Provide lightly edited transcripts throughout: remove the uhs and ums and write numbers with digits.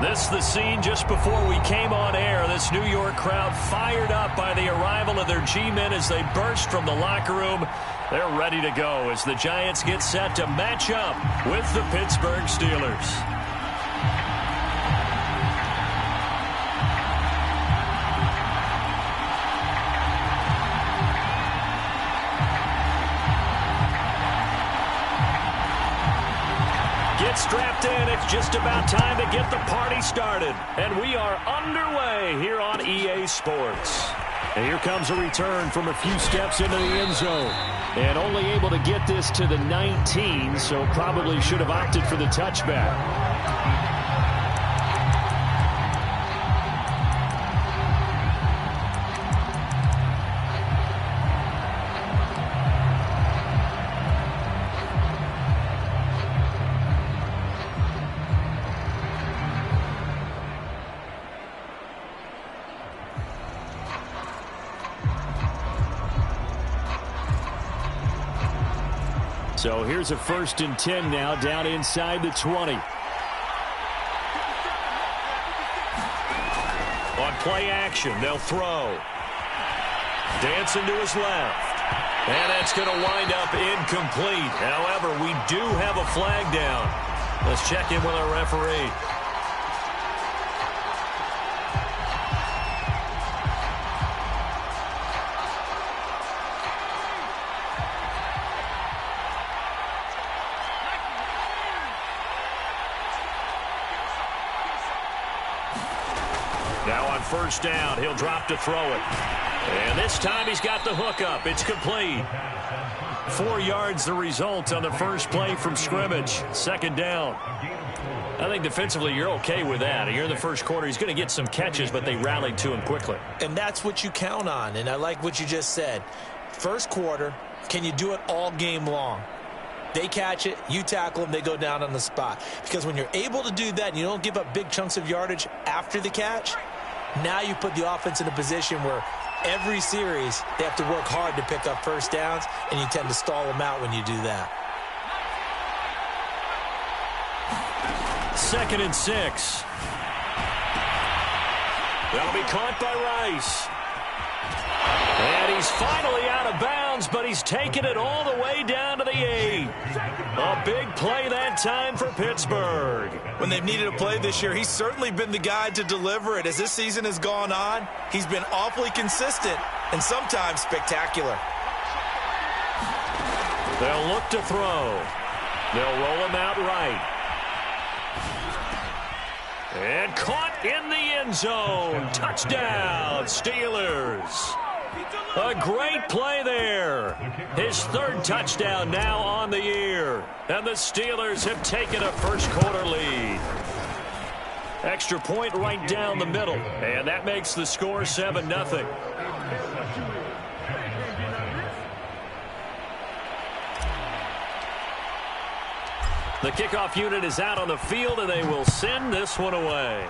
This is the scene just before we came on air. This New York crowd fired up by the arrival of their G-men as they burst from the locker room. They're ready to go as the Giants get set to match up with the Pittsburgh Steelers. Get strapped in. It's just about time to get the party started. And we are underway here on EA Sports. And here comes a return from a few steps into the end zone. And only able to get this to the 19, so probably should have opted for the touchback. So here's a 1st and 10 now, down inside the 20. On play action, they'll throw. Dancing to his left. And that's going to wind up incomplete. However, we do have a flag down. Let's check in with our referee. Now on 1st down, he'll drop to throw it. And this time he's got the hook up. It's complete. 4 yards the result on the first play from scrimmage. 2nd down. I think defensively you're okay with that. You're in the first quarter. He's going to get some catches, but they rallied to him quickly. And that's what you count on. And I like what you just said. First quarter, can you do it all game long? They catch it, you tackle them, they go down on the spot. Because when you're able to do that and you don't give up big chunks of yardage after the catch, now you put the offense in a position where every series they have to work hard to pick up 1st downs, and you tend to stall them out when you do that. 2nd and 6. That'll be caught by Rice. And he's finally out of bounds, but he's taken it all the way down to the 8. A big play that time for Pittsburgh. When they've needed a play this year, he's certainly been the guy to deliver it. As this season has gone on, he's been awfully consistent and sometimes spectacular. They'll look to throw. They'll roll him out right. And caught in the end zone. Touchdown, Steelers. A great play there. His 3rd touchdown now on the year. And the Steelers have taken a first quarter lead. Extra point right down the middle. And that makes the score 7-0. The kickoff unit is out on the field, and they will send this one away.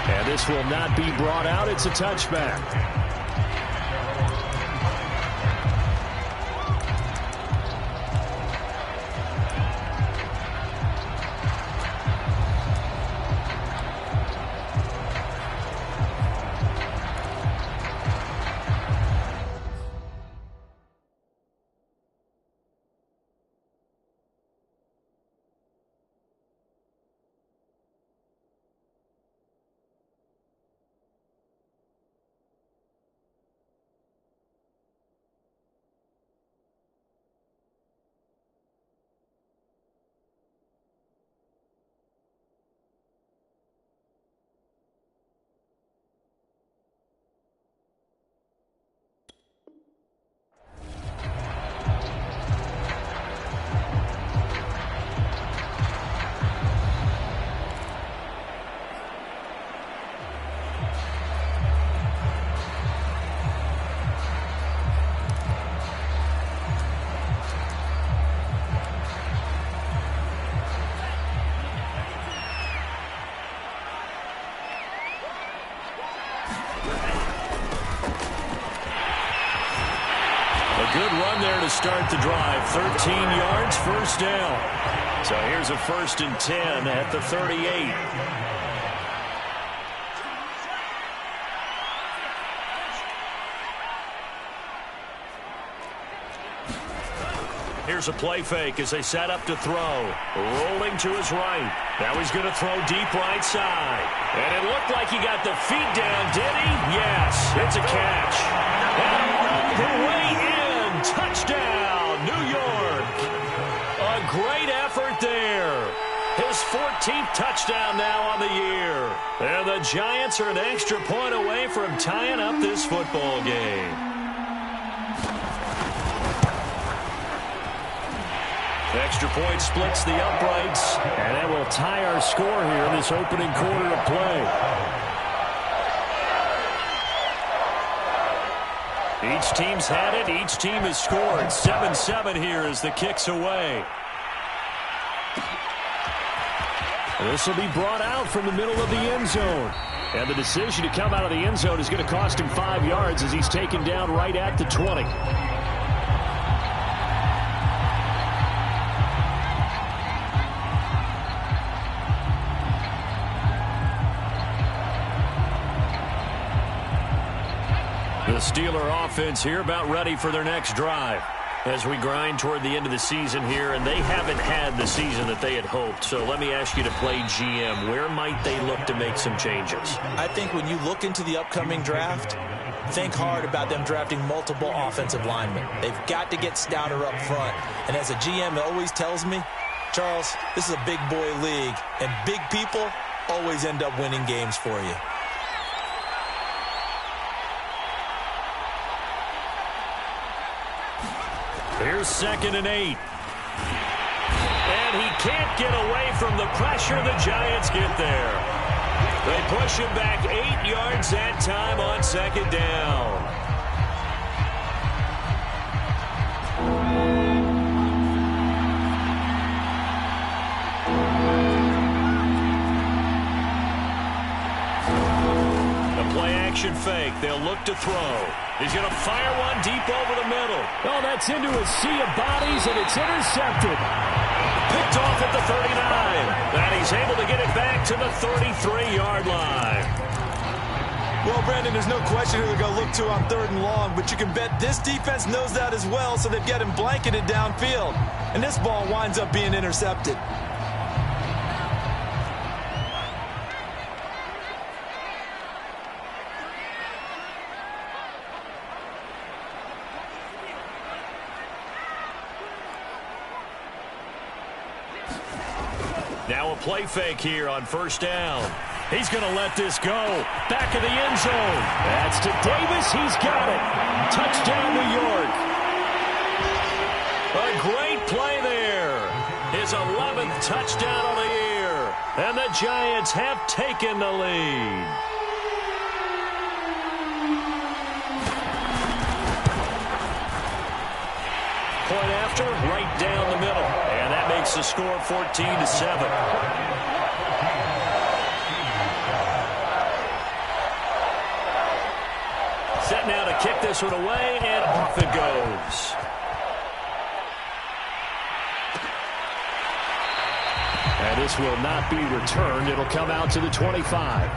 And this will not be brought out. It's a touchback. to start the drive. 13 yards, first down. So here's a 1st and 10 at the 38. Here's a play fake as they set up to throw. Rolling to his right. Now he's going to throw deep right side. And it looked like he got the feet down, did he? Yes, it's a catch. And all the way in. Touchdown, New York. A great effort there. His 14th touchdown now on the year. And the Giants are an extra point away from tying up this football game. Extra point splits the uprights, and that will tie our score here in this opening quarter of play. Each team's had it. Each team has scored. 7-7 here as the kick's away. This will be brought out from the middle of the end zone. And the decision to come out of the end zone is going to cost him 5 yards as he's taken down right at the 20. The Steeler offense here about ready for their next drive as we grind toward the end of the season here, and they haven't had the season that they had hoped. So let me ask you to play GM. Where might they look to make some changes? I think when you look into the upcoming draft, think hard about them drafting multiple offensive linemen. They've got to get stouter up front. And as a GM, it always tells me, Charles, this is a big boy league, and big people always end up winning games for you. Here's 2nd and 8. And he can't get away from the pressure. The Giants get there. They push him back 8 yards that time on 2nd down. The play action fake. They'll look to throw. He's going to fire one deep over the middle. Oh, that's into a sea of bodies, and it's intercepted. Picked off at the 39. And he's able to get it back to the 33-yard line. Well, Brandon, there's no question who they're going to look to on 3rd and long, but you can bet this defense knows that as well, so they've got him blanketed downfield. And this ball winds up being intercepted. Now a play fake here on 1st down. He's going to let this go. Back of the end zone. That's to Davis. He's got it. Touchdown, New York. A great play there. His 11th touchdown of the year. And the Giants have taken the lead. Point after, right down the middle. And that makes the score 14-7. Set now to kick this one away, and off it goes. And this will not be returned. It'll come out to the 25.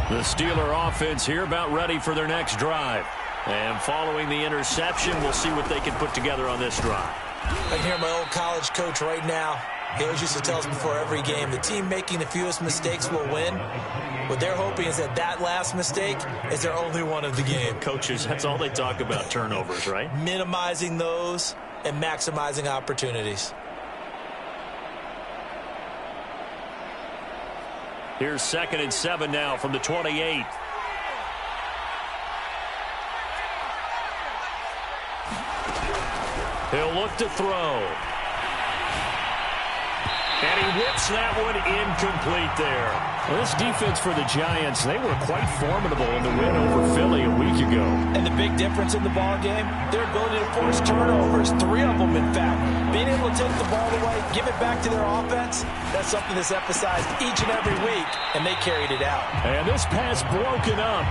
The Steeler offense here about ready for their next drive. And following the interception, we'll see what they can put together on this drive. I can hear my old college coach right now. He always used to tell us before every game, the team making the fewest mistakes will win. What they're hoping is that last mistake is their only one of the game. Coaches, that's all they talk about, turnovers, right? Minimizing those and maximizing opportunities. Here's 2nd and 7 now from the 28. He'll look to throw. And he whips that one incomplete there. Well, this defense for the Giants, they were quite formidable in the win over Philly a week ago. And the big difference in the ball game, their ability to force turnovers, 3 of them in fact. Being able to take the ball away, give it back to their offense, that's something that's emphasized each and every week, and they carried it out. And this pass broken up.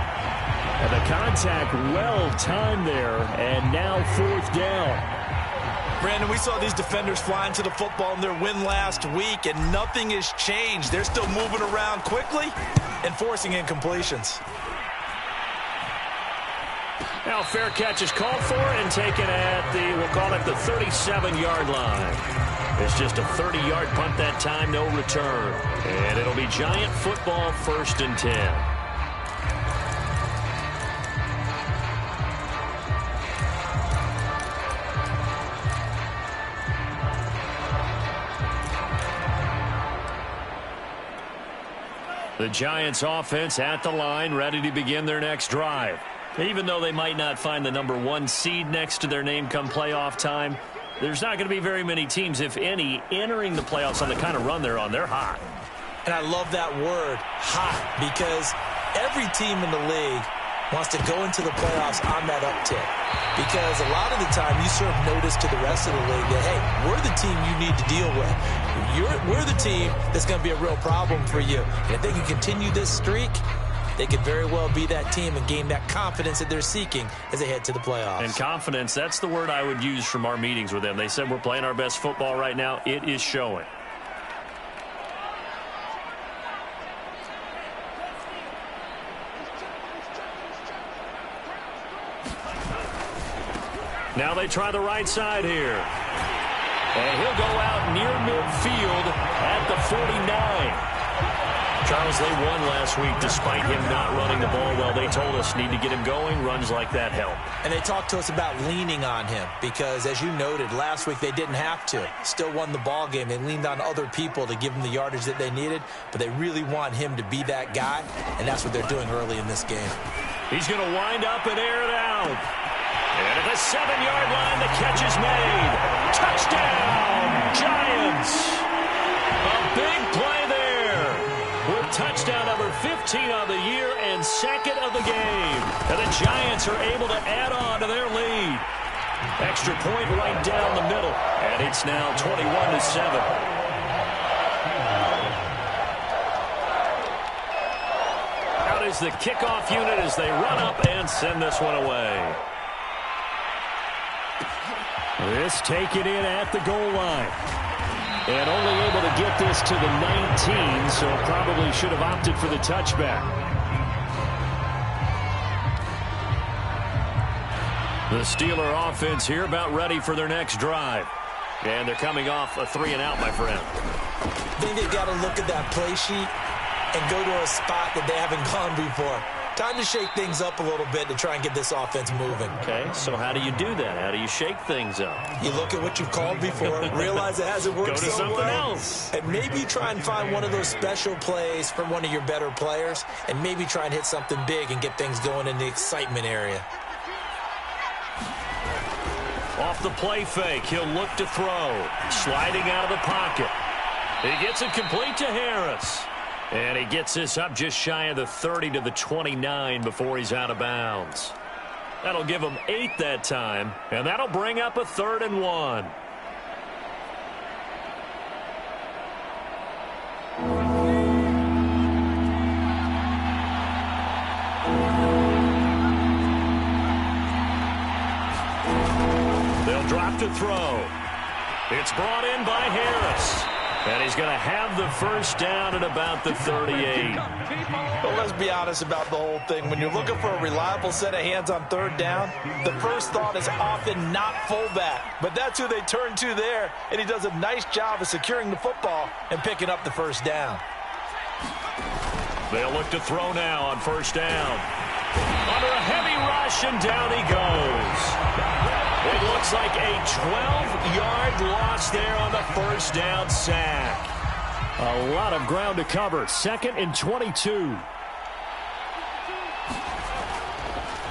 And the contact well timed there, and now 4th down. Brandon, we saw these defenders flying to the football in their win last week, and nothing has changed. They're still moving around quickly and forcing incompletions. Now fair catch is called for and taken at the, we'll call it the 37-yard line. It's just a 30-yard punt that time, no return. And it'll be Giant football, 1st and 10. The Giants offense at the line, ready to begin their next drive. Even though they might not find the #1 seed next to their name come playoff time, there's not going to be very many teams, if any, entering the playoffs on the kind of run they're on. They're hot. And I love that word, hot, because every team in the league wants to go into the playoffs on that uptick. Because a lot of the time you serve notice to the rest of the league that, hey, we're the team you need to deal with. We're the team that's going to be a real problem for you. And if they can continue this streak, they could very well be that team and gain that confidence that they're seeking as they head to the playoffs. And confidence, that's the word I would use from our meetings with them. They said we're playing our best football right now. It is showing. Now they try the right side here. And he'll go out near midfield at the 49. Charles, they won last week despite him not running the ball well. They told us need to get him going. Runs like that help. And they talked to us about leaning on him because, as you noted, last week they didn't have to. Still won the ball game. They leaned on other people to give them the yardage that they needed, but they really want him to be that guy, and that's what they're doing early in this game. He's going to wind up and air it out. And at the 7-yard line, the catch is made. Touchdown, Giants. A big play there with touchdown number 15 on the year and 2nd of the game. And the Giants are able to add on to their lead. Extra point right down the middle. And it's now 21-7. Out is the kickoff unit as they run up and send this one away. This taken in at the goal line. And only able to get this to the 19, so probably should have opted for the touchback. The Steeler offense here about ready for their next drive. And they're coming off a 3-and-out, my friend. I think they've got to look at that play sheet and go to a spot that they haven't gone before. Time to shake things up a little bit to try and get this offense moving. Okay, so how do you do that? How do you shake things up? You look at what you've called before, realize it hasn't worked so well. Go to something else. And maybe try and find one of those special plays from one of your better players, and maybe try and hit something big and get things going in the excitement area. Off the play fake, he'll look to throw. Sliding out of the pocket. He gets it complete to Harris. And he gets this up just shy of the 30 to the 29 before he's out of bounds. That'll give him 8 that time, and that'll bring up a 3rd and 1. They'll drop to throw. It's brought in by Harris. And he's going to have the first down at about the 38. Well, let's be honest about the whole thing. When you're looking for a reliable set of hands on 3rd down, the first thought is often not fullback. But that's who they turn to there, and he does a nice job of securing the football and picking up the first down. They'll look to throw now on 1st down. Under a heavy rush, and down he goes. It looks like a 12-yard loss there on the 1st down sack. A lot of ground to cover. 2nd and 22.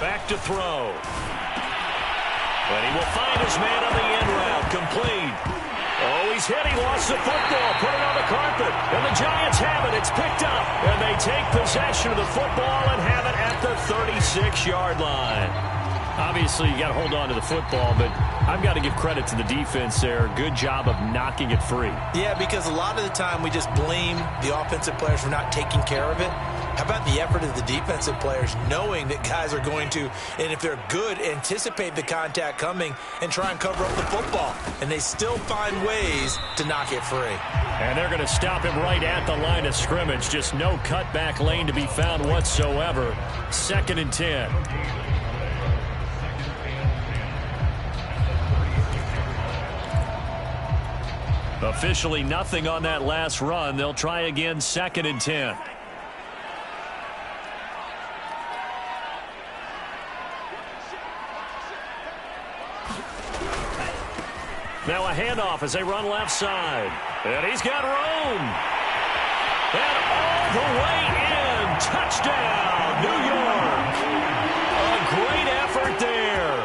Back to throw. And he will find his man on the end route. Complete. Oh, he's hit. He lost the football. Put it on the carpet. And the Giants have it. It's picked up. And they take possession of the football and have it at the 36-yard line. Obviously, you got to hold on to the football, but I've got to give credit to the defense there. Good job of knocking it free. Yeah, because a lot of the time we just blame the offensive players for not taking care of it. How about the effort of the defensive players knowing that guys are going to, and if they're good, anticipate the contact coming and try and cover up the football. And they still find ways to knock it free. And they're going to stop him right at the line of scrimmage. Just no cutback lane to be found whatsoever. 2nd and 10. Officially nothing on that last run. They'll try again, 2nd and 10. Now a handoff as they run left side. And he's got room. And all the way in. Touchdown, New York. A great effort there.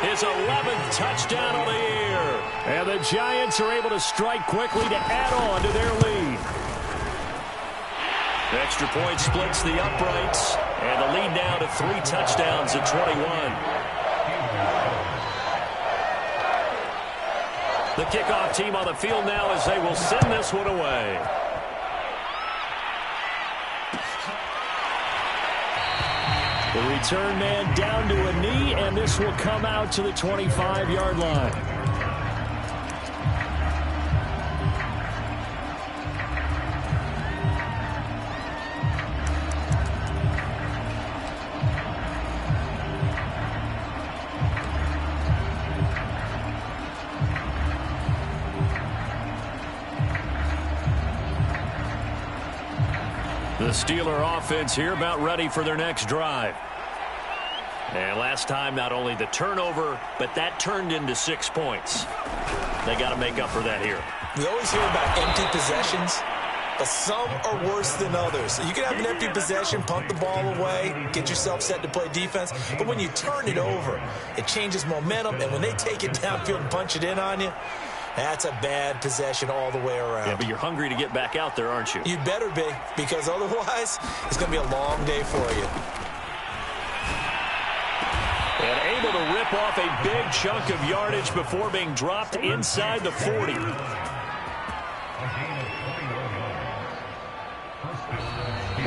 His 11th touchdown of the year. And the Giants are able to strike quickly to add on to their lead. The extra point splits the uprights. And the lead now to 3 touchdowns at 21. The kickoff team on the field now as they will send this one away. The return man down to a knee, and this will come out to the 25-yard line. The Steeler offense here about ready for their next drive. And last time, not only the turnover, but that turned into 6 points. They got to make up for that here. We always hear about empty possessions, but some are worse than others. You can have an empty possession, punt the ball away, get yourself set to play defense, but when you turn it over, it changes momentum, and when they take it downfield and punch it in on you, that's a bad possession all the way around. Yeah, but you're hungry to get back out there, aren't you? You better be, because otherwise it's going to be a long day for you. And able to rip off a big chunk of yardage before being dropped inside the 40.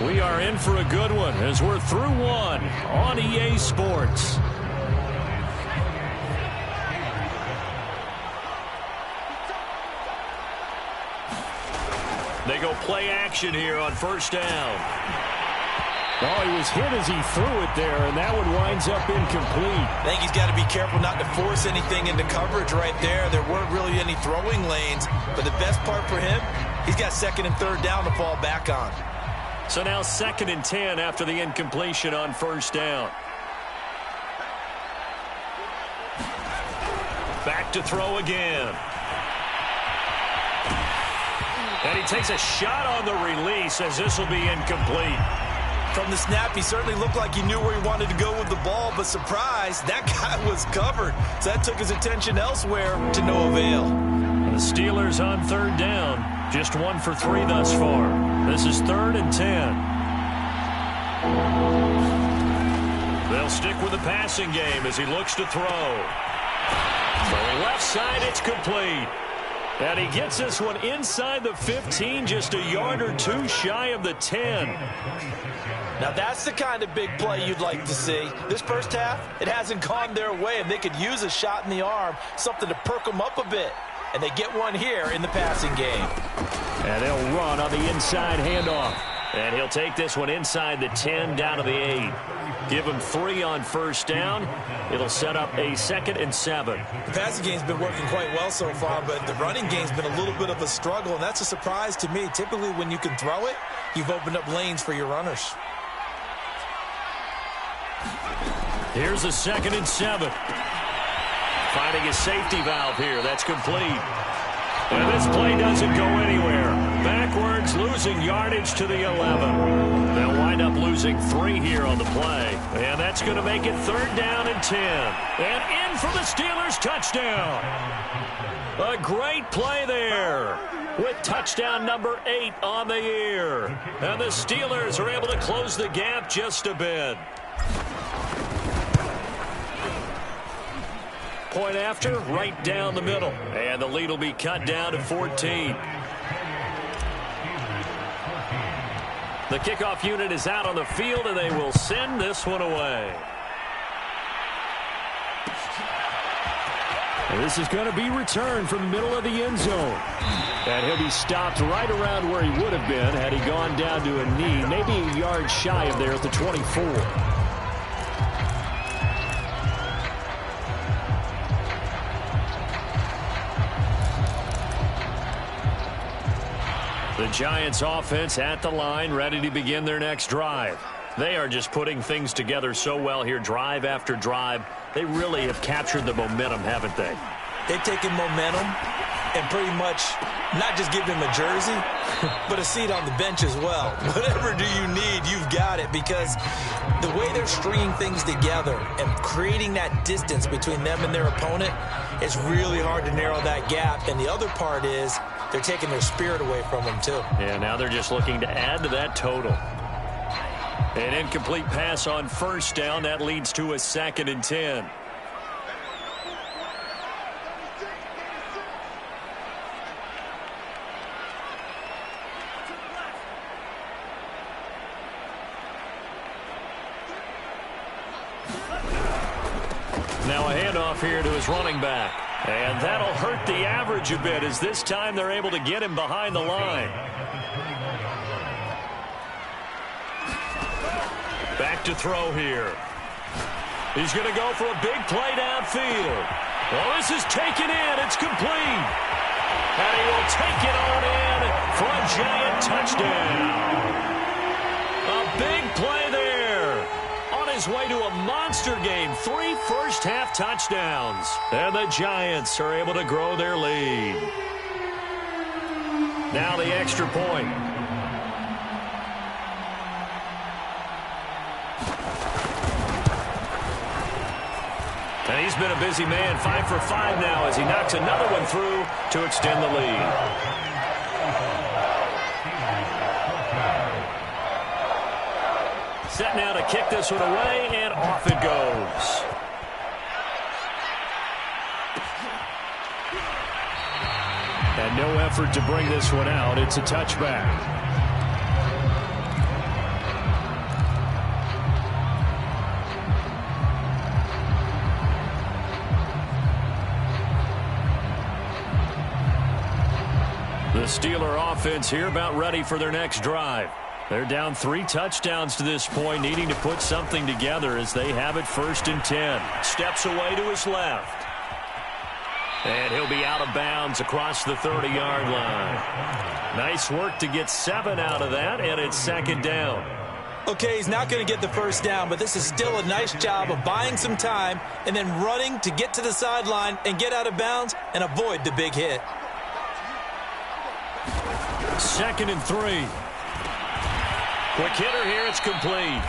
We are in for a good one as we're through one on EA Sports. They go play action here on first down. Oh, he was hit as he threw it there, and that one winds up incomplete. I think he's got to be careful not to force anything into coverage right there. There weren't really any throwing lanes, but the best part for him, he's got 2nd and 3rd down to fall back on. So now 2nd and 10 after the incompletion on first down. Back to throw again. And he takes a shot on the release as this will be incomplete. From the snap, he certainly looked like he knew where he wanted to go with the ball, but surprise, that guy was covered. So that took his attention elsewhere to no avail. The Steelers on 3rd down, just 1 for 3 thus far. This is 3rd and 10. They'll stick with the passing game as he looks to throw. Throwing left side, it's complete. And he gets this one inside the 15, just a yard or 2 shy of the 10. Now that's the kind of big play you'd like to see. This first half, it hasn't gone their way, and they could use a shot in the arm, something to perk them up a bit. And they get one here in the passing game. And they'll run on the inside handoff. And he'll take this one inside the 10 down to the 8. Give him 3 on first down. It'll set up a 2nd and 7. The passing game's been working quite well so far, but the running game's been a little bit of a struggle, and that's a surprise to me. Typically, when you can throw it, you've opened up lanes for your runners. Here's a 2nd and 7. Finding a safety valve here. That's complete. And this play doesn't go anywhere. Backwards, losing yardage to the 11. They'll wind up losing 3 here on the play. And that's going to make it 3rd down and 10. And in for the Steelers touchdown. A great play there with touchdown number 8 on the year. And the Steelers are able to close the gap just a bit. Point after, right down the middle. And the lead will be cut down to 14. The kickoff unit is out on the field, and they will send this one away. And this is going to be returned from the middle of the end zone. And he'll be stopped right around where he would have been had he gone down to a knee, maybe a yard shy of there at the 24. The Giants offense at the line, ready to begin their next drive. They are just putting things together so well here, drive after drive. They really have captured the momentum, haven't they? They've taken momentum and pretty much not just give them a jersey, but a seat on the bench as well. Whatever do you need, you've got it, because the way they're stringing things together and creating that distance between them and their opponent, it's really hard to narrow that gap. And the other part is they're taking their spirit away from them, too. Yeah, now they're just looking to add to that total. An incomplete pass on 1st down. That leads to a 2nd and 10. Now a handoff here to his running back. And that'll hurt the average a bit, as this time they're able to get him behind the line. Back to throw here. He's going to go for a big play downfield. Well, this is taken in. It's complete. And he will take it on in for a giant touchdown. A big play there. On his way to a monster game. 3 first-half touchdowns. And the Giants are able to grow their lead. Now the extra point. And he's been a busy man, 5 for 5 now as he knocks another one through to extend the lead. Set now to kick this one away, and off it goes. And no effort to bring this one out. It's a touchback. The Steeler offense here about ready for their next drive. They're down 3 touchdowns to this point, needing to put something together as they have it 1st and 10. Steps away to his left. And he'll be out of bounds across the 30-yard line. Nice work to get 7 out of that, and it's 2nd down. Okay, he's not going to get the 1st down, but this is still a nice job of buying some time and then running to get to the sideline and get out of bounds and avoid the big hit. 2nd and 3. Quick hitter here, it's complete.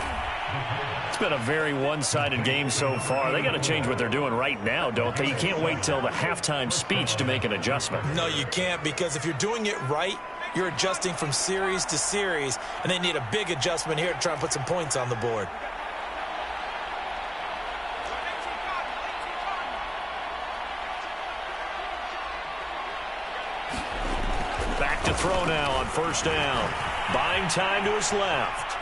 It's been a very one-sided game so far. They got to change what they're doing right now, don't they? You can't wait till the halftime speech to make an adjustment. No, you can't, because if you're doing it right, you're adjusting from series to series, and they need a big adjustment here to try and put some points on the board. Back to throw now on 1st down. Buying time to his left.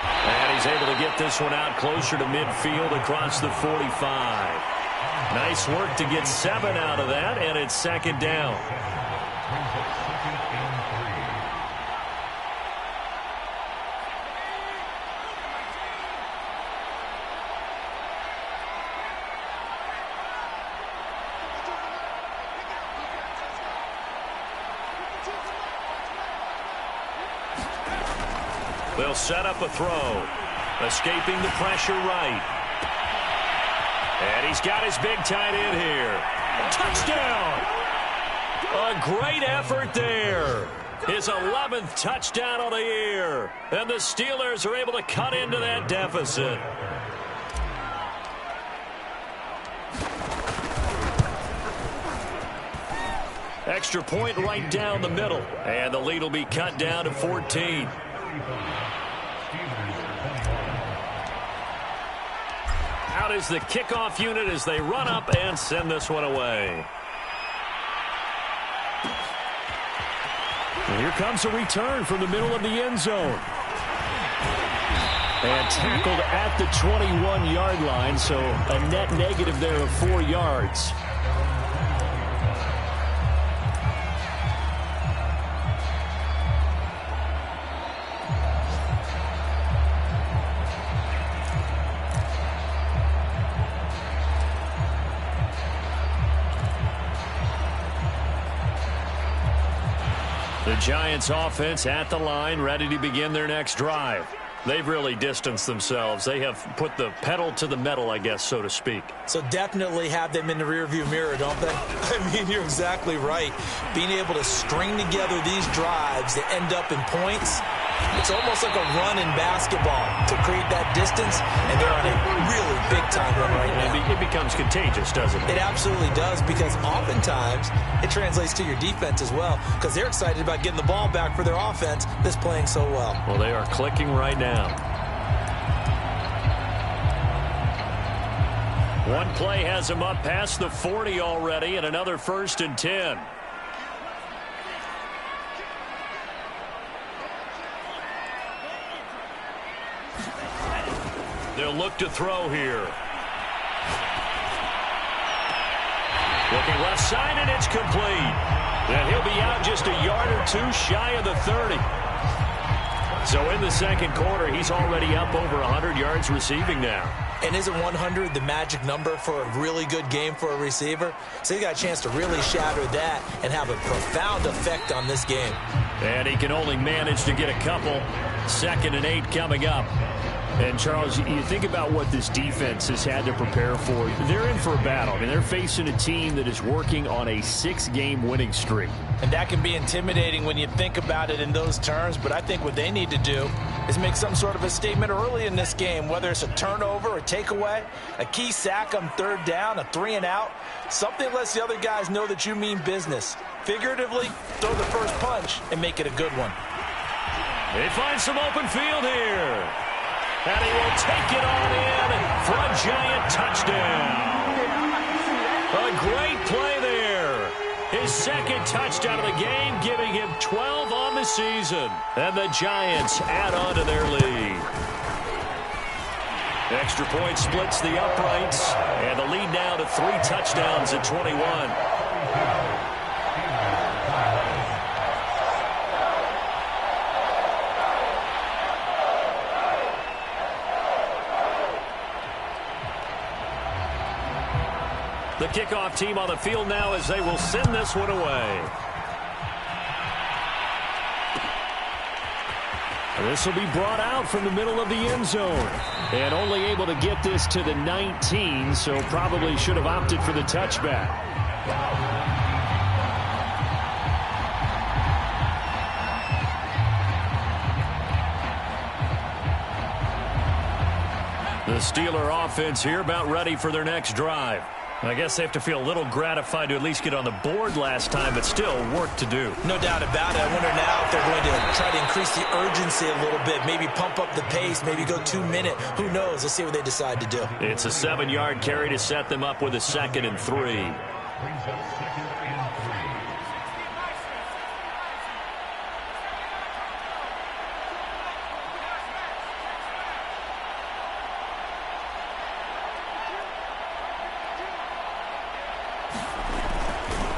And he's able to get this one out closer to midfield across the 45. Nice work to get 7 out of that, and it's 2nd down. They'll set up a throw. Escaping the pressure right. And he's got his big tight end here. Touchdown! A great effort there. His 11th touchdown of the year. And the Steelers are able to cut into that deficit. Extra point right down the middle. And the lead will be cut down to 14. Out is the kickoff unit as they run up and send this one away. And here comes a return from the middle of the end zone. And tackled at the 21-yard line, so a net negative there of 4 yards. The Giants offense at the line, ready to begin their next drive. They've really distanced themselves. They have put the pedal to the metal, I guess, so to speak. So definitely have them in the rearview mirror, don't they? I mean, you're exactly right. Being able to string together these drives that end up in points, it's almost like a run in basketball to create that distance, and they're on a really big-time run right now. It becomes contagious, doesn't it? It absolutely does, because oftentimes it translates to your defense as well, because they're excited about getting the ball back for their offense that's playing so well. Well, they are clicking right now. One play has them up past the 40 already, and another 1st and 10. They'll look to throw here. Looking left side, and it's complete. And he'll be out just a yard or two shy of the 30. So in the second quarter, he's already up over 100 yards receiving now. And isn't 100 the magic number for a really good game for a receiver? So he got a chance to really shatter that and have a profound effect on this game. And he can only manage to get a couple. 2nd and 8 coming up. And, Charles, you think about what this defense has had to prepare for. They're in for a battle. I mean, they're facing a team that is working on a 6-game winning streak. And that can be intimidating when you think about it in those terms. But I think what they need to do is make some sort of a statement early in this game, whether it's a turnover, a takeaway, a key sack on 3rd down, a 3-and-out. Something that lets the other guys know that you mean business. Figuratively, throw the first punch and make it a good one. They find some open field here. And he will take it on in for a Giant touchdown. A great play there. His 2nd touchdown of the game, giving him 12 on the season. And the Giants add on to their lead. Extra point splits the uprights. And the lead now to 3 touchdowns at 21. The kickoff team on the field now as they will send this one away. This will be brought out from the middle of the end zone. And only able to get this to the 19, so probably should have opted for the touchback. The Steeler offense here about ready for their next drive. I guess they have to feel a little gratified to at least get on the board last time, but still work to do. No doubt about it. I wonder now if they're going to try to increase the urgency a little bit, maybe pump up the pace, maybe go 2-minute. Who knows? Let's see what they decide to do. It's a 7-yard carry to set them up with a 2nd and 3.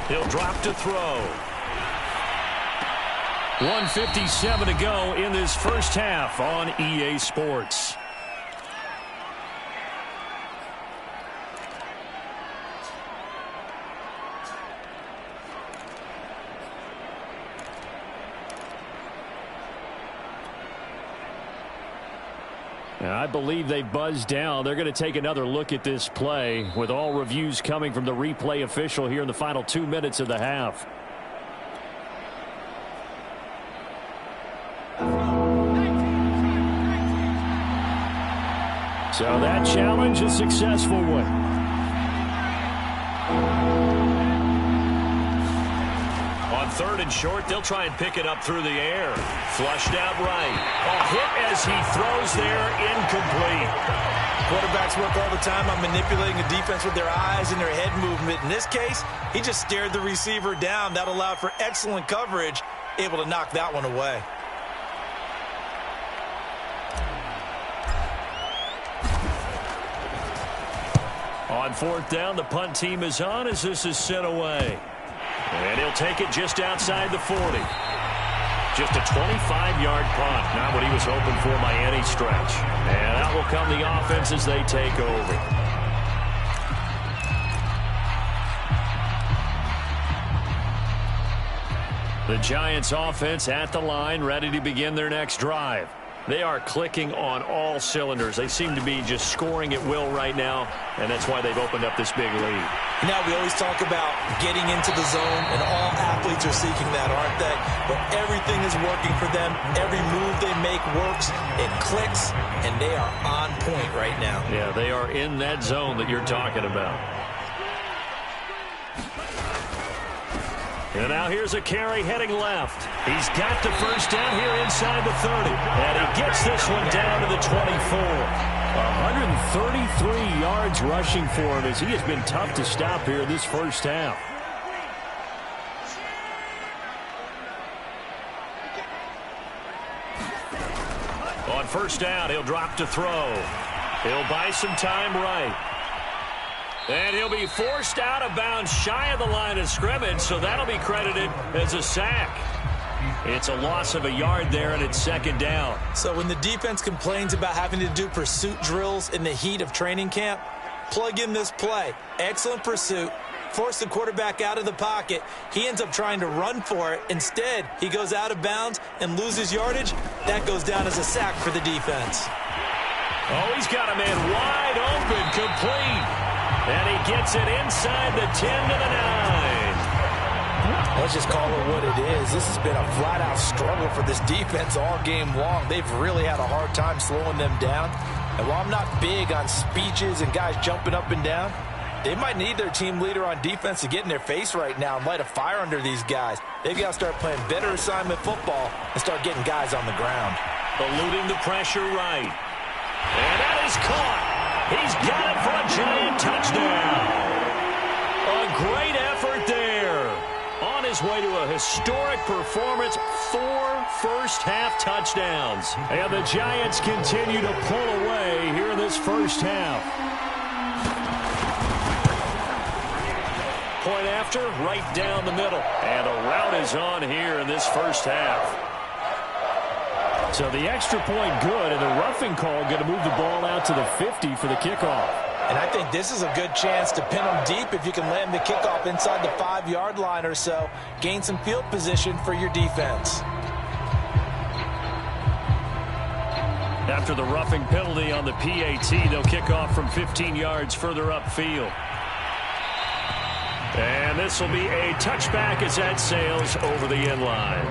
He'll drop to throw. 1:57 to go in this first half on EA Sports. I believe they buzzed down. They're going to take another look at this play with all reviews coming from the replay official here in the final 2 minutes of the half. So that challenge, a successful one. On 3rd and short, they'll try and pick it up through the air. Flushed out right. A hit as he throws there, incomplete. Quarterbacks work all the time on manipulating the defense with their eyes and their head movement. In this case, he just stared the receiver down. That allowed for excellent coverage, able to knock that one away. On 4th down, the punt team is on as this is sent away. And he'll take it just outside the 40. Just a 25-yard punt. Not what he was hoping for by any stretch. And out will come the offense as they take over. The Giants offense at the line, ready to begin their next drive. They are clicking on all cylinders. They seem to be just scoring at will right now, and that's why they've opened up this big lead. Now, we always talk about getting into the zone, and all athletes are seeking that, aren't they? But everything is working for them. Every move they make works. It clicks, and they are on point right now. Yeah, they are in that zone that you're talking about. And now here's a carry heading left. He's got the first down here inside the 30. And he gets this one down to the 24. 133 yards rushing for him as he has been tough to stop here this first half. On 1st down, he'll drop to throw. He'll buy some time right. And he'll be forced out of bounds shy of the line of scrimmage, so that'll be credited as a sack. It's a loss of a yard there, and it's 2nd down. So when the defense complains about having to do pursuit drills in the heat of training camp, plug in this play. Excellent pursuit. Force the quarterback out of the pocket. He ends up trying to run for it. Instead, he goes out of bounds and loses yardage. That goes down as a sack for the defense. Oh, he's got a man wide open, complete. And he gets it inside the 10 to the 9. Let's just call it what it is. This has been a flat-out struggle for this defense all game long. They've really had a hard time slowing them down. And while I'm not big on speeches and guys jumping up and down, they might need their team leader on defense to get in their face right now and light a fire under these guys. They've got to start playing better assignment football and start getting guys on the ground. Eluding the pressure right. And that is caught. He's got it for a giant touchdown. A great effort there. On his way to a historic performance, 4 first-half touchdowns. And the Giants continue to pull away here in this first half. Point after, right down the middle. And a rout is on here in this first half. So the extra point good, and the roughing call going to move the ball out to the 50 for the kickoff. And I think this is a good chance to pin them deep if you can land the kickoff inside the 5-yard line or so. Gain some field position for your defense. After the roughing penalty on the PAT, they'll kick off from 15 yards further upfield. And this will be a touchback as that sails over the end line.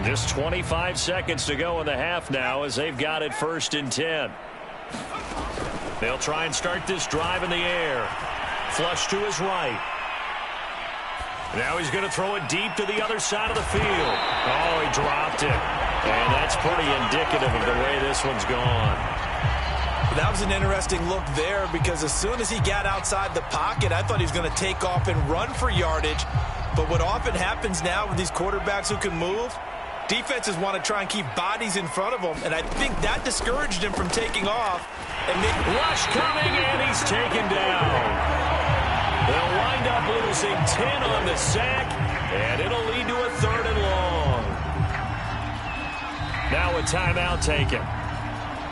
Just 25 seconds to go in the half now as they've got it 1st and 10. They'll try and start this drive in the air. Flush to his right. Now he's going to throw it deep to the other side of the field. Oh, he dropped it. And that's pretty indicative of the way this one's gone. That was an interesting look there because as soon as he got outside the pocket, I thought he was going to take off and run for yardage. But what often happens now with these quarterbacks who can move, defenses want to try and keep bodies in front of them, and I think that discouraged him from taking off. And Rush coming, and he's taken down. They'll wind up losing 10 on the sack, and it'll lead to a 3rd and long. Now a timeout taken.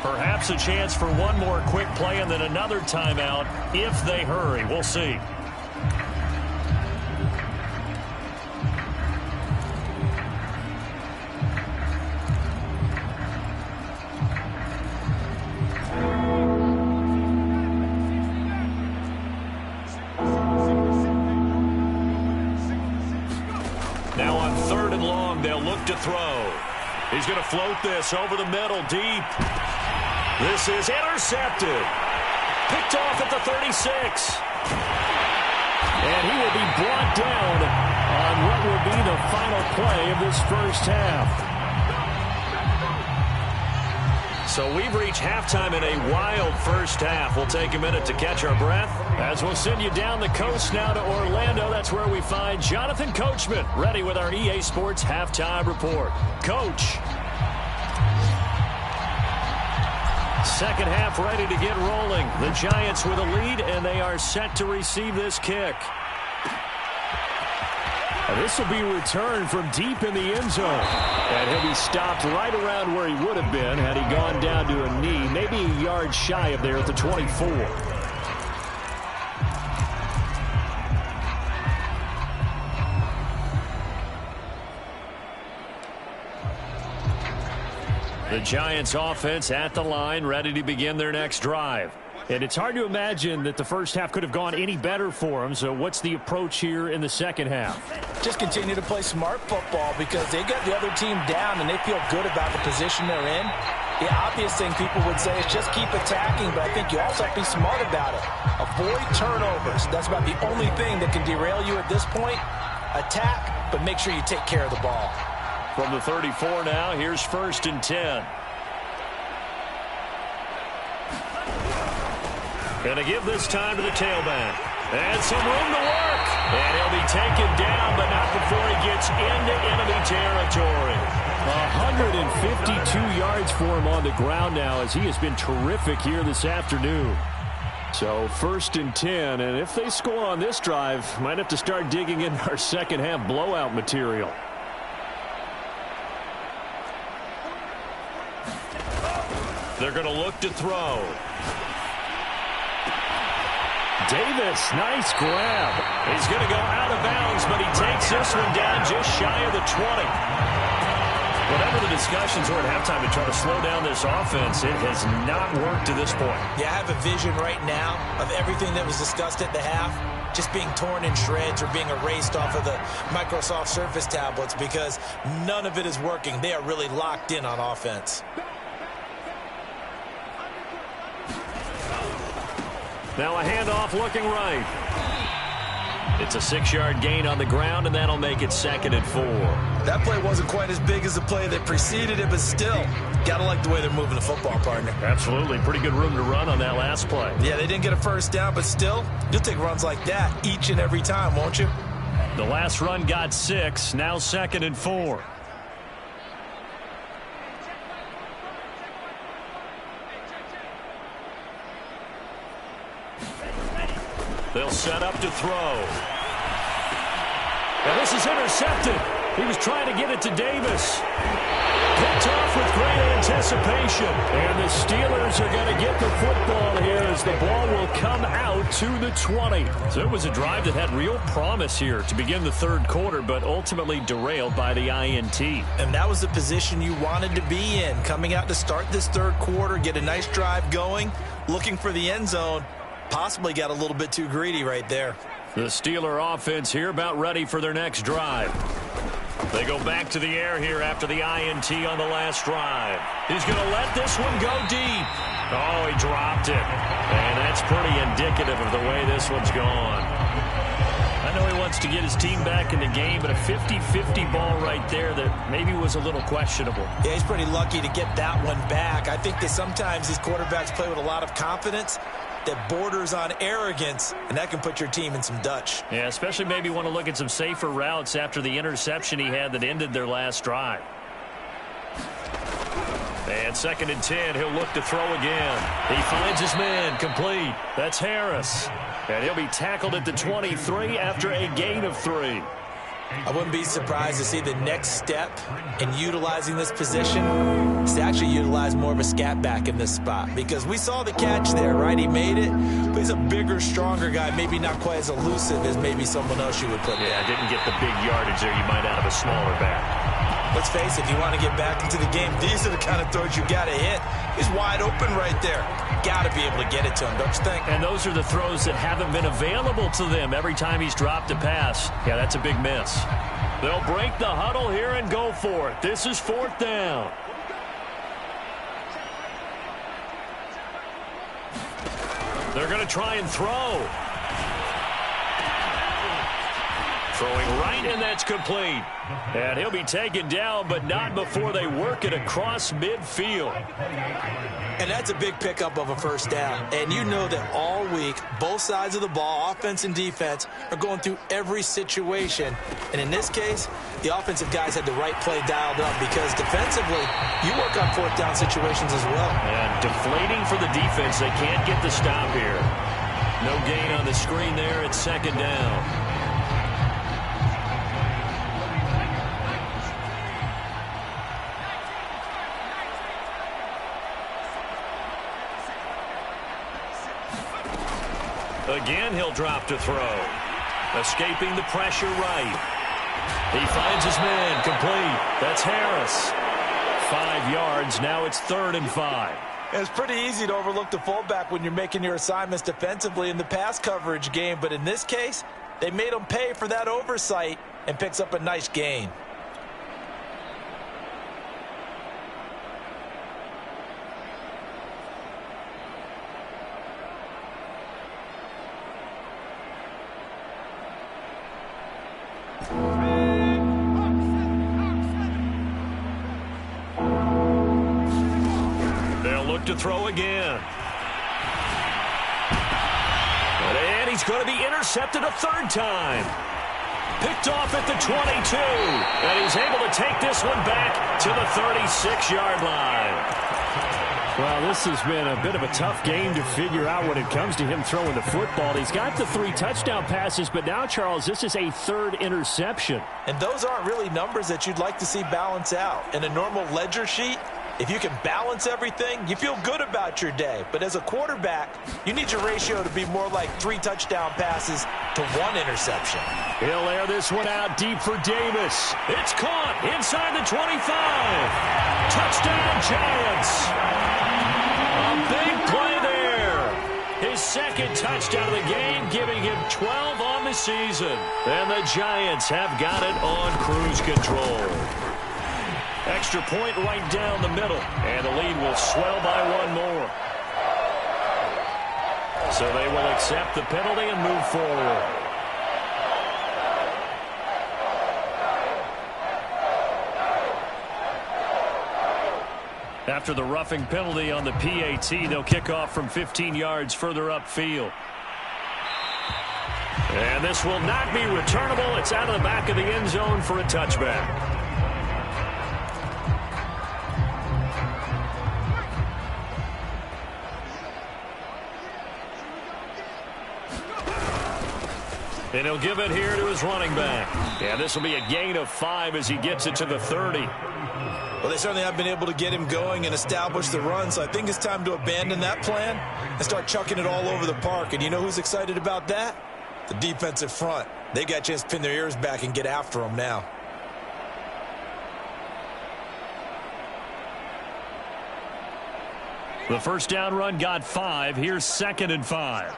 Perhaps a chance for one more quick play and then another timeout if they hurry. We'll see. look to throw. He's going to float this over the middle, deep. This is intercepted. Picked off at the 36. And he will be brought down on what will be the final play of this first half. So we've reached halftime in a wild first half. We'll take a minute to catch our breath. As we'll send you down the coast now to Orlando. That's where we find Jonathan Coachman, ready with our EA Sports Halftime Report. Coach. Second half ready to get rolling. The Giants with a lead, and they are set to receive this kick. This will be returned from deep in the end zone. And he'll be stopped right around where he would have been had he gone down to a knee, maybe a yard shy of there at the 24. The Giants offense at the line, ready to begin their next drive. And it's hard to imagine that the first half could have gone any better for them. So what's the approach here in the second half? Just continue to play smart football because they got the other team down and they feel good about the position they're in. The obvious thing people would say is just keep attacking, but I think you also have to be smart about it. Avoid turnovers. That's about the only thing that can derail you at this point. Attack, but make sure you take care of the ball. From the 34 now, here's 1st and 10. Going to give this time to the tailback. And some room to work. And he'll be taken down, but not before he gets into enemy territory. 152 yards for him on the ground now as he has been terrific here this afternoon. So 1st and 10, and if they score on this drive, might have to start digging in our second half blowout material. They're going to look to throw. Davis, nice grab. He's going to go out of bounds, but he takes this one down just shy of the 20. Whatever the discussions were at halftime to try to slow down this offense, it has not worked to this point. Yeah, I have a vision right now of everything that was discussed at the half just being torn in shreds or being erased off of the Microsoft Surface tablets because none of it is working. They are really locked in on offense. Now a handoff looking right. It's a 6-yard gain on the ground, and that'll make it 2nd and 4. That play wasn't quite as big as the play that preceded it, but still, got to like the way they're moving the football, partner. Absolutely. Pretty good room to run on that last play. Yeah, they didn't get a first down, but still, you'll take runs like that each and every time, won't you? The last run got 6, now 2nd and 4. They'll set up to throw. And this is intercepted. He was trying to get it to Davis. Picked off with great anticipation. And the Steelers are going to get the football here as the ball will come out to the 20. So it was a drive that had real promise here to begin the third quarter, but ultimately derailed by the INT. And that was the position you wanted to be in. Coming out to start this third quarter, get a nice drive going, looking for the end zone. Possibly got a little bit too greedy right there. The Steeler offense here about ready for their next drive. They go back to the air here after the INT on the last drive. He's going to let this one go deep. Oh, he dropped it. And that's pretty indicative of the way this one's gone. I know he wants to get his team back in the game, but a 50-50 ball right there that maybe was a little questionable. Yeah, he's pretty lucky to get that one back. I think that sometimes these quarterbacks play with a lot of confidence that borders on arrogance, and that can put your team in some Dutch. Yeah, especially maybe want to look at some safer routes after the interception he had that ended their last drive. And 2nd and 10, he'll look to throw again. He finds his man, complete. That's Harris. And he'll be tackled at the 23 after a gain of 3. I wouldn't be surprised to see the next step in utilizing this position is to actually utilize more of a scat back in this spot, because we saw the catch there, right? He made it, but he's a bigger, stronger guy, maybe not quite as elusive as maybe someone else you would put there. Yeah, didn't get the big yardage there you might out of a smaller back. Let's face it, if you want to get back into the game, these are the kind of throws you got to hit. He's wide open right there. Got to be able to get it to him, don't you think? And those are the throws that haven't been available to them every time he's dropped a pass. Yeah, that's a big miss. They'll break the huddle here and go for it. This is 4th down. They're going to try and throw. Throwing right, and that's complete. And he'll be taken down, but not before they work it across midfield. And that's a big pickup of a first down. And you know that all week, both sides of the ball, offense and defense, are going through every situation. And in this case, the offensive guys had the right play dialed up because defensively, you work on 4th down situations as well. And deflating for the defense. They can't get the stop here. No gain on the screen there. It's 2nd down. Again, he'll drop to throw. Escaping the pressure right. He finds his man. Complete. That's Harris. 5 yards. Now it's 3rd and 5. It's pretty easy to overlook the fullback when you're making your assignments defensively in the pass coverage game. But in this case, they made him pay for that oversight and picks up a nice gain. To throw again. And he's going to be intercepted a 3rd time. Picked off at the 22. And he's able to take this one back to the 36-yard line. Well, this has been a bit of a tough game to figure out when it comes to him throwing the football. He's got the 3 touchdown passes, but now, Charles, this is a 3rd interception. And those aren't really numbers that you'd like to see balance out. In a normal ledger sheet, if you can balance everything, you feel good about your day. But as a quarterback, you need your ratio to be more like 3 touchdown passes to 1 interception. He'll air this one out deep for Davis. It's caught inside the 25. Touchdown, Giants. A big play there. His 2nd touchdown of the game, giving him 12 on the season. And the Giants have got it on cruise control. Extra point right down the middle. And the lead will swell by 1 more. So they will accept the penalty and move forward. After the roughing penalty on the PAT, they'll kick off from 15 yards further upfield. And this will not be returnable. It's out of the back of the end zone for a touchback. And he'll give it here to his running back. Yeah, this will be a gain of 5 as he gets it to the 30. Well, they certainly have been able to get him going and establish the run, so I think it's time to abandon that plan and start chucking it all over the park. And you know who's excited about that? The defensive front. They got a chance to pin their ears back and get after him now. The first down run got 5. Here's 2nd and 5.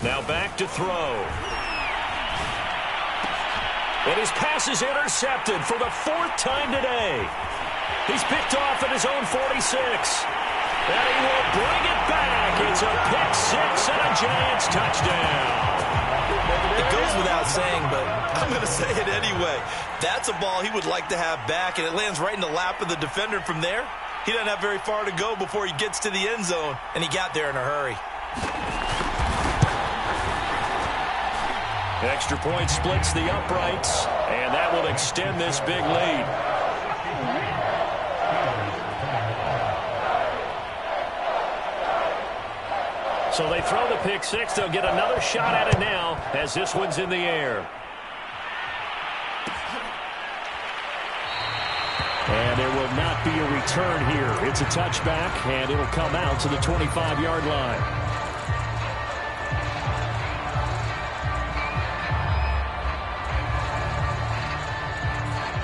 Now back to throw. And his pass is intercepted for the 4th time today. He's picked off at his own 46. And he will bring it back. It's a pick 6 and a Giants touchdown. It goes without saying, but I'm going to say it anyway. That's a ball he would like to have back, and it lands right in the lap of the defender from there. He doesn't have very far to go before he gets to the end zone, and he got there in a hurry. Extra point splits the uprights, and that will extend this big lead. So they throw the pick 6. They'll get another shot at it now as this one's in the air. And there will not be a return here. It's a touchback, and it'll come out to the 25-yard line.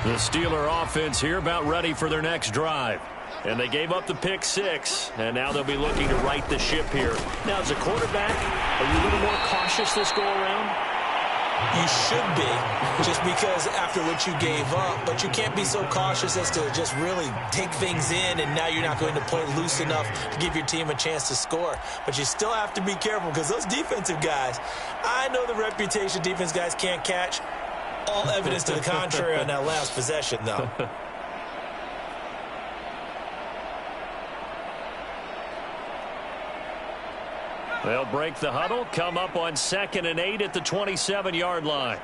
The Steeler offense here about ready for their next drive. And they gave up the pick 6, and now they'll be looking to right the ship here. Now, as a quarterback, are you a little more cautious this go-around? You should be, just because after what you gave up, but you can't be so cautious as to just really take things in, and now you're not going to play loose enough to give your team a chance to score. But you still have to be careful, because those defensive guys, I know the reputation defense guys can't catch. All evidence to the contrary on that last possession, though. They'll break the huddle, come up on 2nd and 8 at the 27-yard line.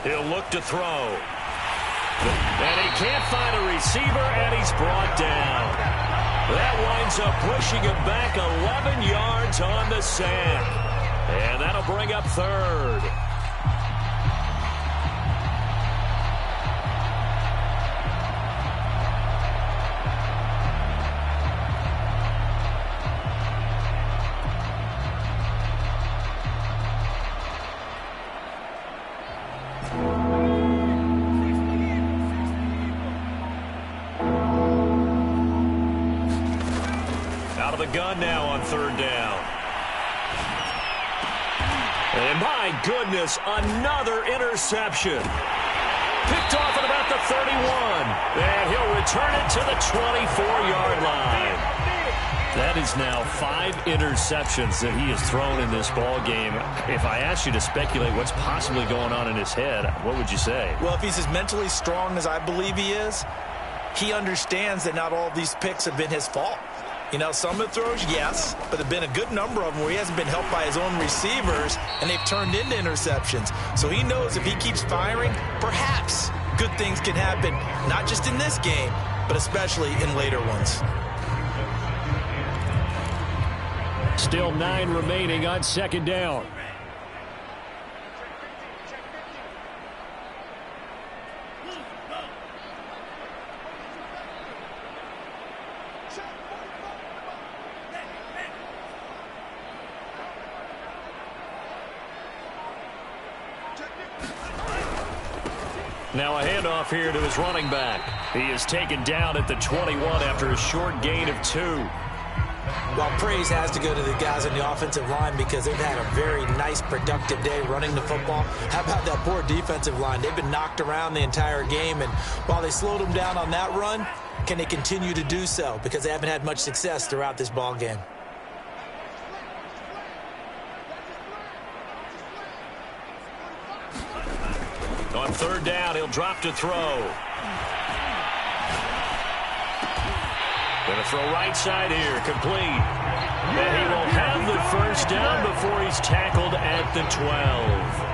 He'll look to throw. And he can't find a receiver, and he's brought down. That winds up pushing him back 11 yards on the sack. And that'll bring up 3rd. Gun now on 3rd down. And my goodness, another interception. Picked off at about the 31. And he'll return it to the 24-yard line. That is now 5 interceptions that he has thrown in this ball game. If I asked you to speculate what's possibly going on in his head, what would you say? Well, if he's as mentally strong as I believe he is, he understands that not all of these picks have been his fault. You know, some of the throws, yes, but there have been a good number of them where he hasn't been helped by his own receivers, and they've turned into interceptions. So he knows if he keeps firing, perhaps good things can happen, not just in this game, but especially in later ones. Still 9 remaining on 2nd down. Now a handoff here to his running back. He is taken down at the 21 after a short gain of 2. Well, praise has to go to the guys on the offensive line because they've had a very nice, productive day running the football. How about that poor defensive line? They've been knocked around the entire game, and while they slowed them down on that run, can they continue to do so? Because they haven't had much success throughout this ball game. On 3rd down, he'll drop to throw. Going to throw right side here, complete. And he will have the 1st down before he's tackled at the 12.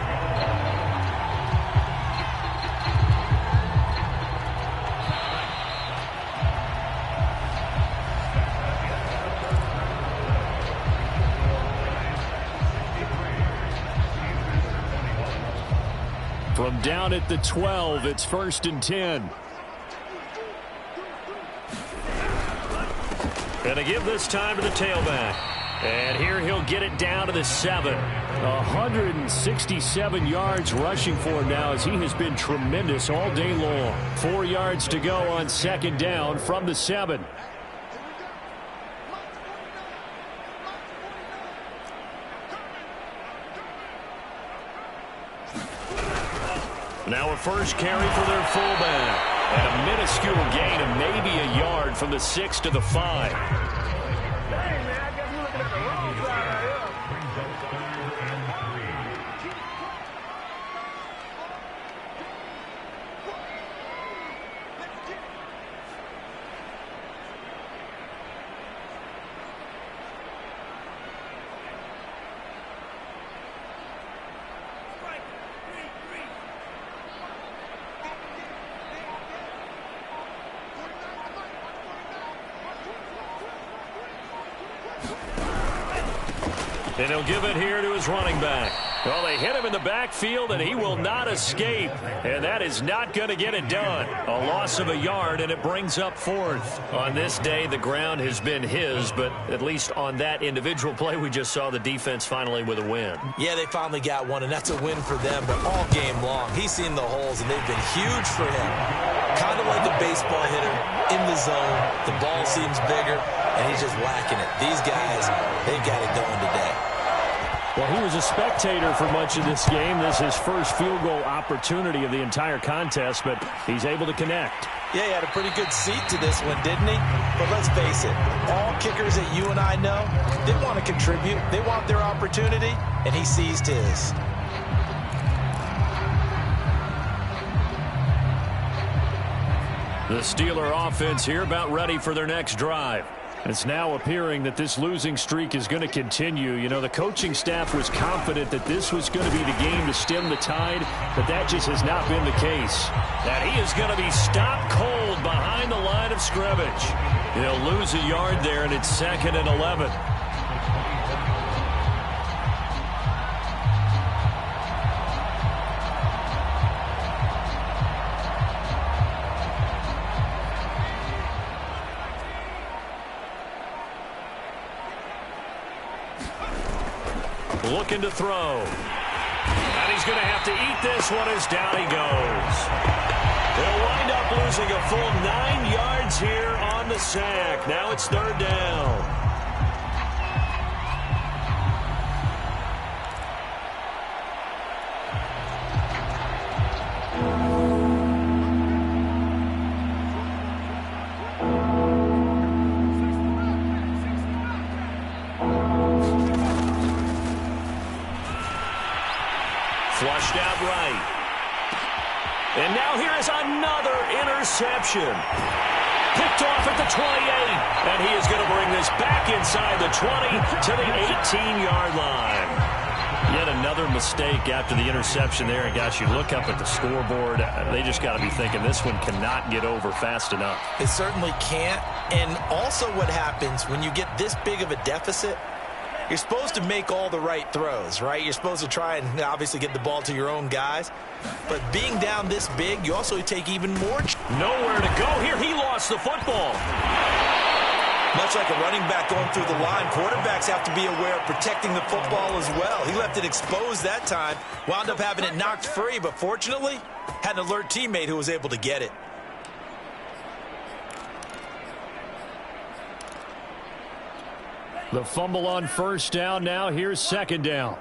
From down at the 12, it's 1st and 10. Gonna give this time to the tailback. And here he'll get it down to the 7. 167 yards rushing for him now as he has been tremendous all day long. 4 yards to go on 2nd down from the 7. Now a first carry for their fullback. And a minuscule gain of maybe a yard from the 6 to the 5. And he'll give it here to his running back. Well, they hit him in the backfield, and he will not escape. And that is not going to get it done. A loss of a yard, and it brings up fourth. On this day, the ground has been his, but at least on that individual play, we just saw the defense finally with a win. Yeah, they finally got one, and that's a win for them. But all game long, he's seen the holes, and they've been huge for him. Kind of like a baseball hitter in the zone. The ball seems bigger, and he's just whacking it. These guys, they've got it going today. Well, he was a spectator for much of this game. This is his first field goal opportunity of the entire contest, but he's able to connect. Yeah, he had a pretty good seat to this one, didn't he? But let's face it, all kickers that you and I know, they want to contribute. They want their opportunity, and he seized his. The Steeler offense here about ready for their next drive. It's now appearing that this losing streak is going to continue. You know, the coaching staff was confident that this was going to be the game to stem the tide, but that just has not been the case. That he is going to be stopped cold behind the line of scrimmage. He'll lose a yard there, and it's 2nd and 11. Looking to throw. And he's going to have to eat this one as down he goes. They'll wind up losing a full 9 yards here on the sack. Now it's 3rd down. Flushed out right. And now here is another interception. Picked off at the 28. And he is going to bring this back inside the 20 to the 18-yard line. Yet another mistake after the interception there. And, gosh, you look up at the scoreboard. They just got to be thinking this one cannot get over fast enough. It certainly can't. And also what happens when you get this big of a deficit, you're supposed to make all the right throws, right? You're supposed to try and obviously get the ball to your own guys. But being down this big, you also take even more. Nowhere to go here. He lost the football. Much like a running back going through the line, quarterbacks have to be aware of protecting the football as well. He left it exposed that time, wound up having it knocked free, but fortunately, had an alert teammate who was able to get it. The fumble on 1st down. Now here's 2nd down.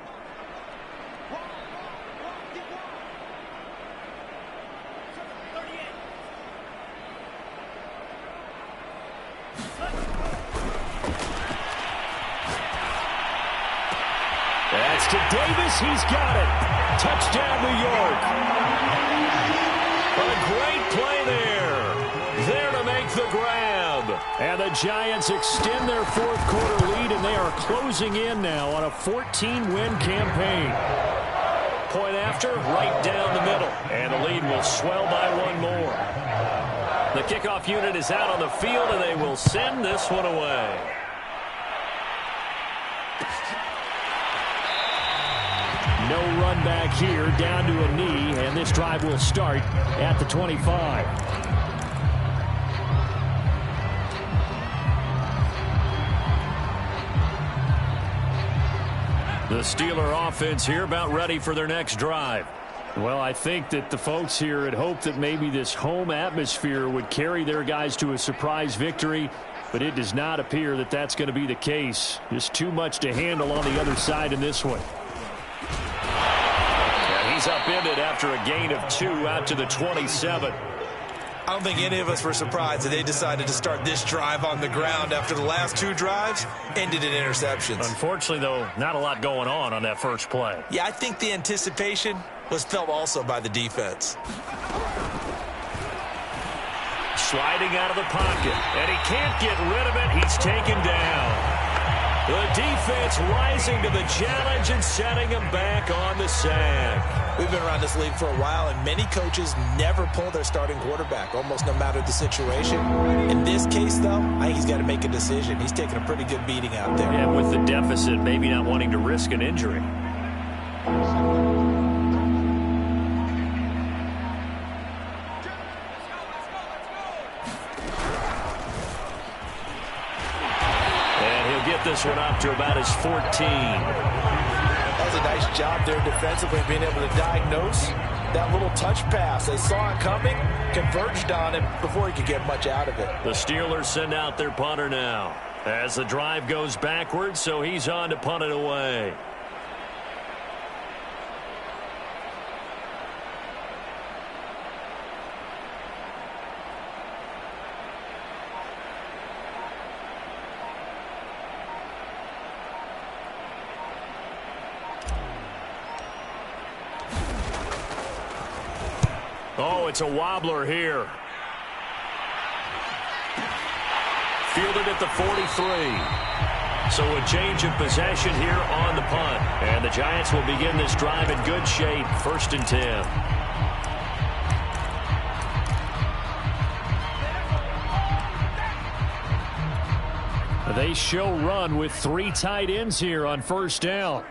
That's to Davis. He's got it. Touchdown, New York. A great play there. There to make the grab. And the Giants extend their 4th quarter lead, and they are closing in now on a 14-win campaign. Point after, right down the middle. And the lead will swell by 1 more. The kickoff unit is out on the field, and they will send this one away. No run back here, down to a knee, and this drive will start at the 25. The Steeler offense here about ready for their next drive. Well, I think that the folks here had hoped that maybe this home atmosphere would carry their guys to a surprise victory, but it does not appear that that's going to be the case. Just too much to handle on the other side in this one. And he's upended after a gain of 2 out to the 27. I don't think any of us were surprised that they decided to start this drive on the ground after the last 2 drives ended in interceptions. Unfortunately, though, not a lot going on that first play. Yeah, I think the anticipation was felt also by the defense. Sliding out of the pocket, and he can't get rid of it. He's taken down. The defense rising to the challenge and setting him back on the sack. We've been around this league for a while, and many coaches never pull their starting quarterback, almost no matter the situation. In this case, though, I think he's got to make a decision. He's taking a pretty good beating out there. Yeah, with the deficit, maybe not wanting to risk an injury. this one up to about his 14. That was a nice job there defensively, being able to diagnose that little touch pass. They saw it coming, converged on him before he could get much out of it. The Steelers send out their punter now as the drive goes backwards, so he's on to punt it away. Oh, it's a wobbler here. Fielded at the 43. So a change of possession here on the punt. And the Giants will begin this drive in good shape. 1st and 10. They show run with 3 tight ends here on 1st down.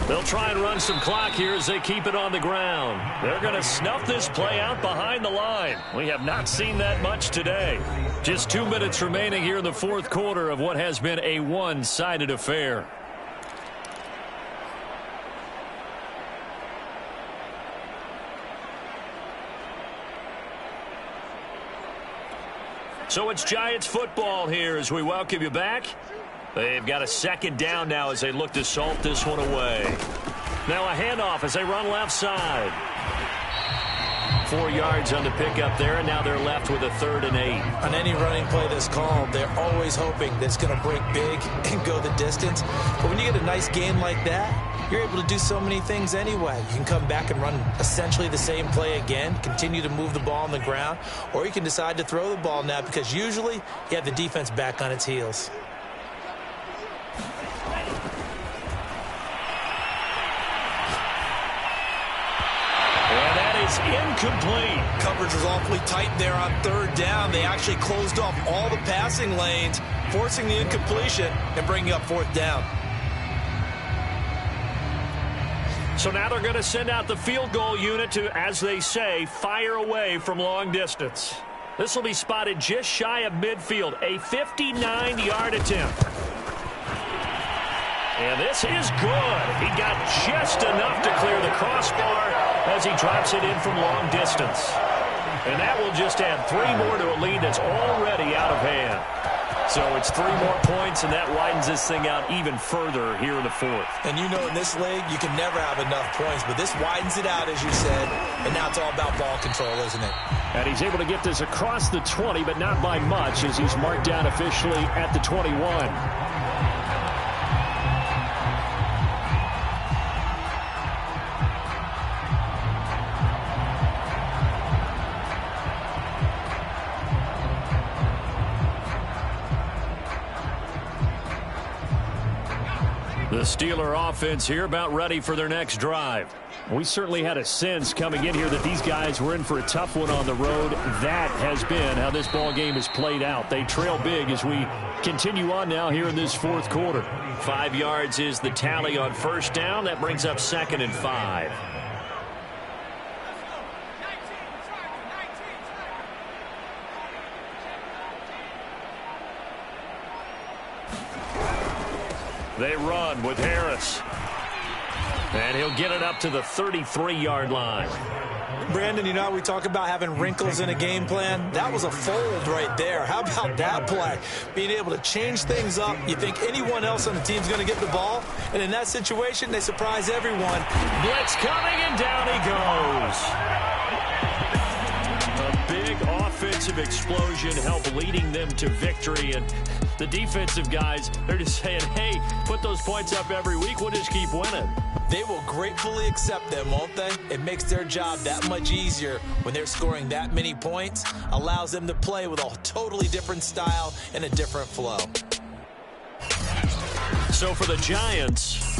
They'll try and run some clock here as they keep it on the ground. They're going to snuff this play out behind the line. We have not seen that much today. Just 2 minutes remaining here in the 4th quarter of what has been a one-sided affair. So it's Giants football here as we welcome you back. They've got a 2nd down now as they look to salt this one away. Now a handoff as they run left side. 4 yards on the pickup there, and now they're left with a 3rd and 8. On any running play that's called, they're always hoping that it's going to break big and go the distance. But when you get a nice gain like that, you're able to do so many things anyway. You can come back and run essentially the same play again, continue to move the ball on the ground, or you can decide to throw the ball now because usually you have the defense back on its heels. Incomplete. Coverage was awfully tight there on 3rd down. They actually closed off all the passing lanes, forcing the incompletion and bringing up 4th down. So now they're going to send out the field goal unit to, as they say, fire away from long distance. This will be spotted just shy of midfield, a 59-yard attempt. And this is good. He got just enough to clear the crossbar as he drops it in from long distance. And that will just add 3 more to a lead that's already out of hand. So it's 3 more points, and that widens this thing out even further here in the 4th. And you know in this league, you can never have enough points, but this widens it out, as you said, and now it's all about ball control, isn't it? And he's able to get this across the 20, but not by much as he's marked down officially at the 21. The Steeler offense here about ready for their next drive. We certainly had a sense coming in here that these guys were in for a tough one on the road. That has been how this ball game has played out. They trail big as we continue on now here in this 4th quarter. 5 yards is the tally on 1st down. That brings up 2nd and 5. They run with Harris. And he'll get it up to the 33-yard line. Brandon, you know, we talk about having wrinkles in a game plan. That was a fold right there. How about that play? Being able to change things up. You think anyone else on the team's going to get the ball, and in that situation, they surprise everyone. Blitz coming, and down he goes. A big offensive explosion helped leading them to victory, and the defensive guys, they're just saying, hey, put those points up every week. We'll just keep winning. They will gratefully accept them, won't they? It makes their job that much easier when they're scoring that many points. Allows them to play with a totally different style and a different flow. So for the Giants,